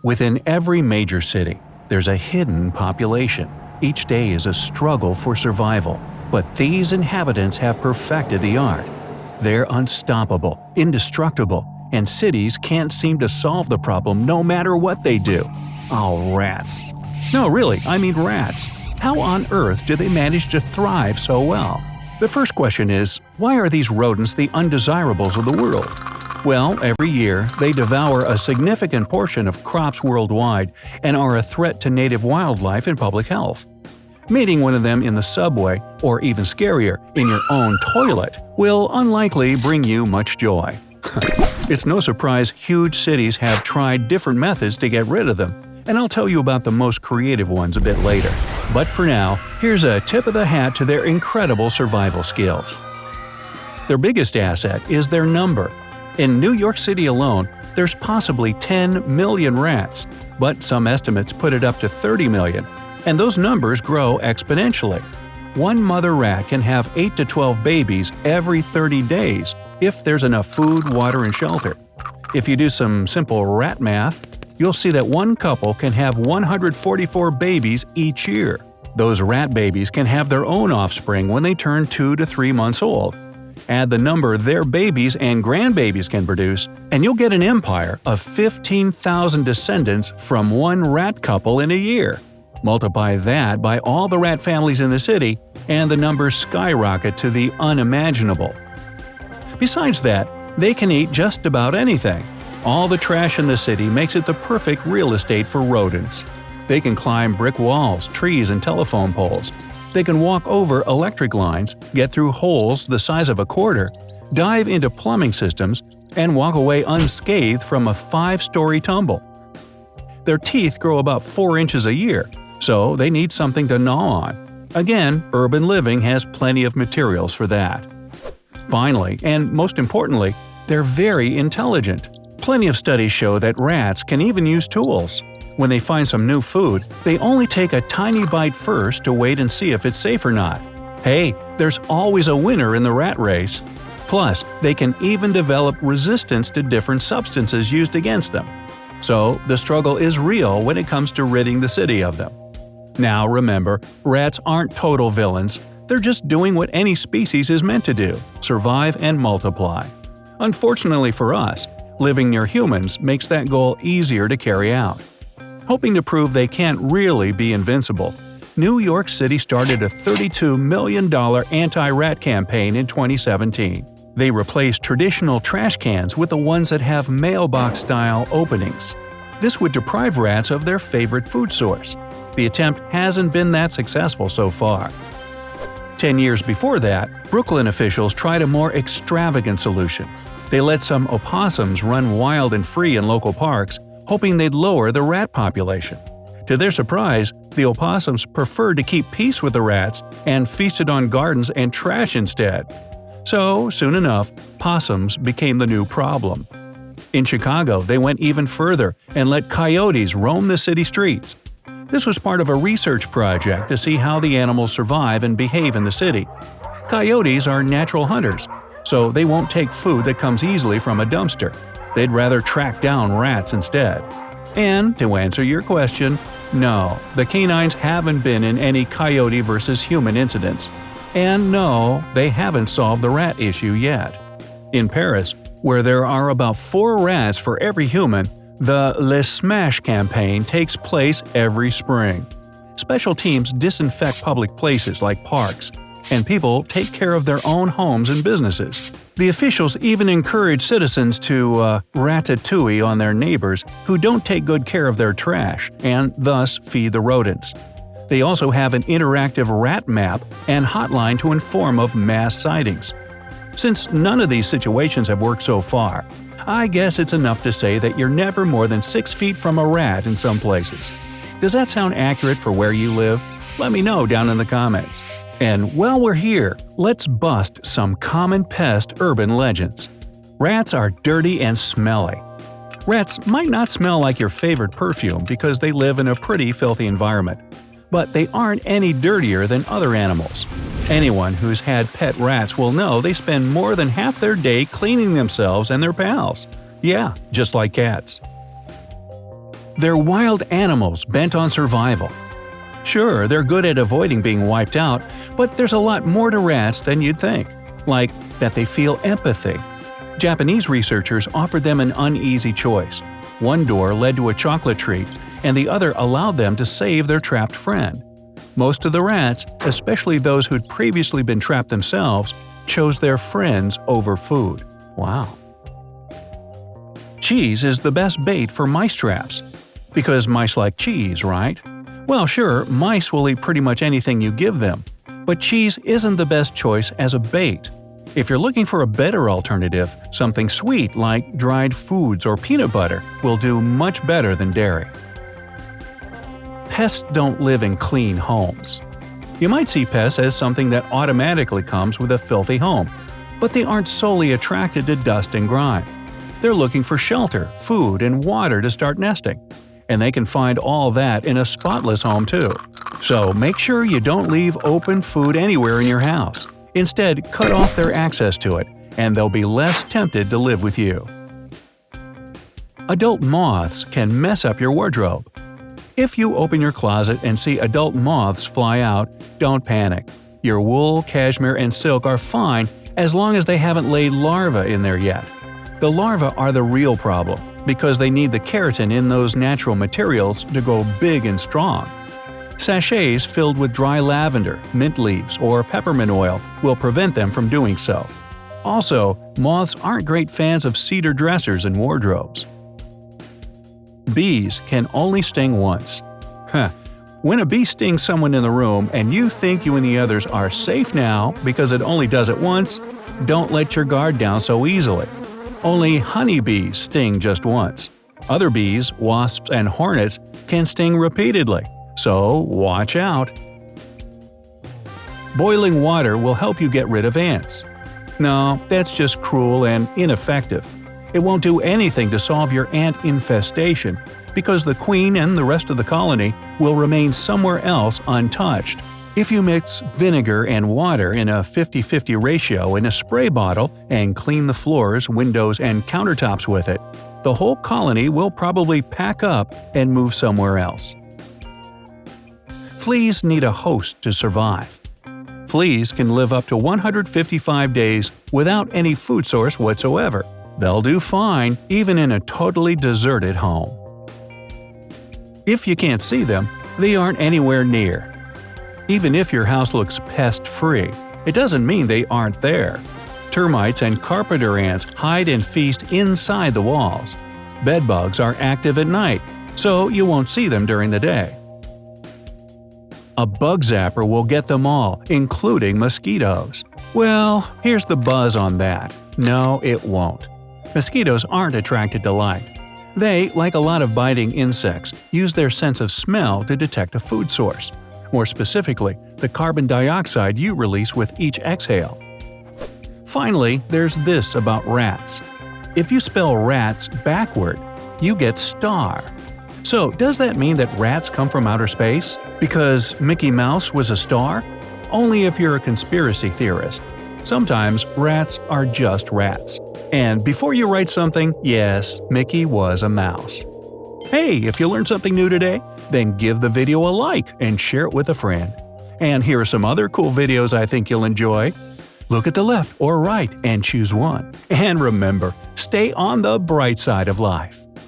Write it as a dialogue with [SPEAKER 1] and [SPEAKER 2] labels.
[SPEAKER 1] Within every major city, there's a hidden population. Each day is a struggle for survival, but these inhabitants have perfected the art. They're unstoppable, indestructible, and cities can't seem to solve the problem no matter what they do. Oh, rats. No, really, I mean rats. How on earth do they manage to thrive so well? The first question is, why are these rodents the undesirables of the world? Well, every year, they devour a significant portion of crops worldwide and are a threat to native wildlife and public health. Meeting one of them in the subway, or even scarier, in your own toilet, will unlikely bring you much joy. It's no surprise huge cities have tried different methods to get rid of them, and I'll tell you about the most creative ones a bit later. But for now, here's a tip of the hat to their incredible survival skills. Their biggest asset is their number. In New York City alone, there's possibly 10 million rats, but some estimates put it up to 30 million, and those numbers grow exponentially. One mother rat can have 8 to 12 babies every 30 days if there's enough food, water, and shelter. If you do some simple rat math, you'll see that one couple can have 144 babies each year. Those rat babies can have their own offspring when they turn 2 to 3 months old. Add the number their babies and grandbabies can produce, and you'll get an empire of 15,000 descendants from one rat couple in a year. Multiply that by all the rat families in the city, and the numbers skyrocket to the unimaginable. Besides that, they can eat just about anything. All the trash in the city makes it the perfect real estate for rodents. They can climb brick walls, trees, and telephone poles. They can walk over electric lines, get through holes the size of a quarter, dive into plumbing systems, and walk away unscathed from a 5-story tumble. Their teeth grow about 4 inches a year, so they need something to gnaw on. Again, urban living has plenty of materials for that. Finally, and most importantly, they're very intelligent. Plenty of studies show that rats can even use tools. When they find some new food, they only take a tiny bite first to wait and see if it's safe or not. Hey, there's always a winner in the rat race. Plus, they can even develop resistance to different substances used against them. So, the struggle is real when it comes to ridding the city of them. Now remember, rats aren't total villains. They're just doing what any species is meant to do – survive and multiply. Unfortunately for us, living near humans makes that goal easier to carry out. Hoping to prove they can't really be invincible, New York City started a $32 million anti-rat campaign in 2017. They replaced traditional trash cans with the ones that have mailbox-style openings. This would deprive rats of their favorite food source. The attempt hasn't been that successful so far. 10 years before that, Brooklyn officials tried a more extravagant solution. They let some opossums run wild and free in local parks, hoping they'd lower the rat population. To their surprise, the opossums preferred to keep peace with the rats and feasted on gardens and trash instead. So, soon enough, possums became the new problem. In Chicago, they went even further and let coyotes roam the city streets. This was part of a research project to see how the animals survive and behave in the city. Coyotes are natural hunters, so they won't take food that comes easily from a dumpster. They'd rather track down rats instead. And, to answer your question, no, the canines haven't been in any coyote versus human incidents. And no, they haven't solved the rat issue yet. In Paris, where there are about 4 rats for every human, the Les Smash campaign takes place every spring. Special teams disinfect public places like parks, and people take care of their own homes and businesses. The officials even encourage citizens to ratatouille on their neighbors who don't take good care of their trash and thus feed the rodents. They also have an interactive rat map and hotline to inform of mass sightings. Since none of these situations have worked so far, I guess it's enough to say that you're never more than 6 feet from a rat in some places. Does that sound accurate for where you live? Let me know down in the comments. And while we're here, let's bust some common pest urban legends. Rats are dirty and smelly. Rats might not smell like your favorite perfume because they live in a pretty filthy environment, but they aren't any dirtier than other animals. Anyone who's had pet rats will know they spend more than half their day cleaning themselves and their pals. Yeah, just like cats. They're wild animals bent on survival. Sure, they're good at avoiding being wiped out, but there's a lot more to rats than you'd think, like that they feel empathy. Japanese researchers offered them an uneasy choice. One door led to a chocolate treat, and the other allowed them to save their trapped friend. Most of the rats, especially those who'd previously been trapped themselves, chose their friends over food. Wow. Cheese is the best bait for mice traps. Because mice like cheese, right? Well, sure, mice will eat pretty much anything you give them. But cheese isn't the best choice as a bait. If you're looking for a better alternative, something sweet like dried foods or peanut butter will do much better than dairy. Pests don't live in clean homes. You might see pests as something that automatically comes with a filthy home, but they aren't solely attracted to dust and grime. They're looking for shelter, food, and water to start nesting. And they can find all that in a spotless home too. So make sure you don't leave open food anywhere in your house. Instead, cut off their access to it, and they'll be less tempted to live with you. Adult moths can mess up your wardrobe. If you open your closet and see adult moths fly out, don't panic. Your wool, cashmere, and silk are fine as long as they haven't laid larvae in there yet. The larvae are the real problem, because they need the keratin in those natural materials to go big and strong. Sachets filled with dry lavender, mint leaves, or peppermint oil will prevent them from doing so. Also, moths aren't great fans of cedar dressers and wardrobes. Bees can only sting once. When a bee stings someone in the room and you think you and the others are safe now because it only does it once, don't let your guard down so easily. Only honeybees sting just once. Other bees, wasps, and hornets can sting repeatedly, so watch out. Boiling water will help you get rid of ants. No, that's just cruel and ineffective. It won't do anything to solve your ant infestation because the queen and the rest of the colony will remain somewhere else untouched. If you mix vinegar and water in a 50-50 ratio in a spray bottle and clean the floors, windows, and countertops with it, the whole colony will probably pack up and move somewhere else. Fleas need a host to survive. Fleas can live up to 155 days without any food source whatsoever. They'll do fine even in a totally deserted home. If you can't see them, they aren't anywhere near. Even if your house looks pest-free, it doesn't mean they aren't there. Termites and carpenter ants hide and feast inside the walls. Bedbugs are active at night, so you won't see them during the day. A bug zapper will get them all, including mosquitoes. Well, here's the buzz on that. No, it won't. Mosquitoes aren't attracted to light. They, like a lot of biting insects, use their sense of smell to detect a food source. More specifically, the carbon dioxide you release with each exhale. Finally, there's this about rats. If you spell rats backward, you get star. So does that mean that rats come from outer space? Because Mickey Mouse was a star? Only if you're a conspiracy theorist. Sometimes rats are just rats. And before you write something, yes, Mickey was a mouse. Hey, if you learned something new today, then give the video a like and share it with a friend. And here are some other cool videos I think you'll enjoy. Look at the left or right and choose one. And remember, stay on the bright side of life.